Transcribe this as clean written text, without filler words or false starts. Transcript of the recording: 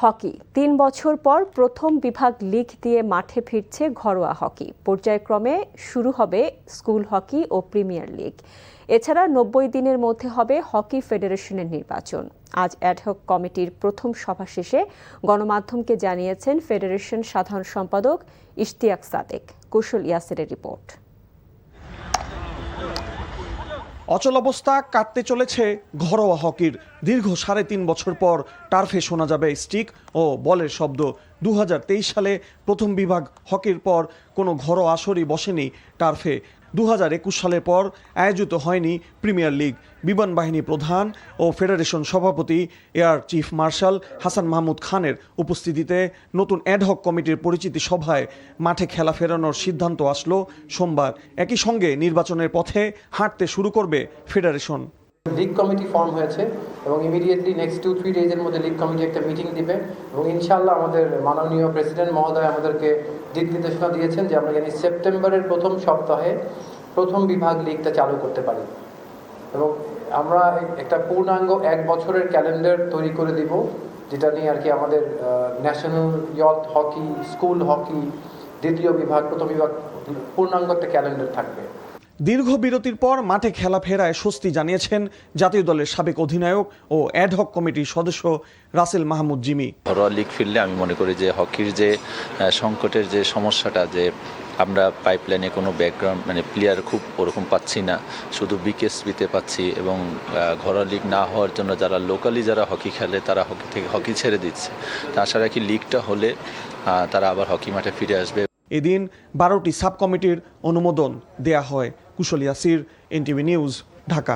Hockey ৩ বছর পর প্রথম বিভাগ লিগ দিয়ে মাঠে ফিরছে ঘরোয়া হকি। পর্যায়ক্রমে শুরু হবে স্কুল হকি ও প্রিমিয়ার লিগ। এছাড়া ৯০ দিনের মধ্যে হবে হকি ফেডারেশনের নির্বাচন। আজ অ্যাডহক কমিটির প্রথম সভা শেষে গণমাধ্যমকে জানিয়েছেন ফেডারেশন সাধারণ সম্পাদক ইশতিয়াক সাদেক। কুশল ইয়াসেরের রিপোর্ট। অচলাবস্থা কাটতে চলেছে ঘরোয়া হকির। দীর্ঘ ৩.৫ বছর পর টার্ফে শোনা যাবে স্টিক ও বলের শব্দ। ২০২৩ সালে প্রথম বিভাগ হকির পর কোনো ঘরোয়া আসরই বসেনি টার্ফে। ২০২১ সালের পর আয়োজিত হয়নি প্রিমিয়ার লিগ। বিমান বাহিনী প্রধান ও ফেডারেশন সভাপতি air chief marshal Hasan Mahmud খানের উপস্থিতিতে নতুন অ্যাডহক কমিটির পরিচিতি সভায় মাঠে খেলা ফেরানোর সিদ্ধান্ত আসলো সোমবার। একই সঙ্গে নির্বাচনের পথে হাঁটতে শুরু করবে ফেডারেশন। লিগ কমিটি ফর্ম হয়েছে এবং ইমিডিয়েটলি নেক্সট 2-3 ডেজের মধ্যে লিগ কমিটি একটা মিটিং দিবে এবং ইনশাআল্লাহ আমাদের মাননীয় প্রেসিডেন্ট মহোদয় আমাদেরকে দিক নির্দেশনা দিয়েছেন যে আমরা জানি সেপ্টেম্বরের প্রথম সপ্তাহে প্রথম বিভাগ লিগটা চালু করতে পারি এবং আমরা একটা পূর্ণাঙ্গ ১ বছরের ক্যালেন্ডার তৈরি করে দিব, যেটা নিয়ে আর কি আমাদের national youth hockey, school hockey, দ্বিতীয় বিভাগ, প্রথম বিভাগ পূর্ণাঙ্গ একটা ক্যালেন্ডার থাকবে। দীর্ঘ বিরতির পর মাঠে খেলা ফেরায় স্বস্তি জানিয়েছেন জাতীয় দলের সাবেক অধিনায়ক ও অ্যাডহক কমিটির সদস্য রাসেল মাহমুদ জিমি। ঘরোয়া লিগ ফিরলে আমি মনে করি যে হকির যে সংকটের যে সমস্যাটা, যে আমরা পাইপলাইনে কোনো ব্যাকগ্রাউন্ড প্লেয়ার খুব ওরকম পাচ্ছি না, শুধু বিকেএসপিতে পাচ্ছি এবং ঘরোয়া লিগ না হওয়ার জন্য যারা লোকালি যারা হকি খেলে তারা হকি থেকে হকি ছেড়ে দিচ্ছে। তা আশা রাখি লিগটা হলে তারা আবার হকি মাঠে ফিরে আসবে। এদিন 12টি সাব কমিটির অনুমোদন দেয়া হয়। কুশল ইয়াসির, এনটিভি নিউজ, ঢাকা।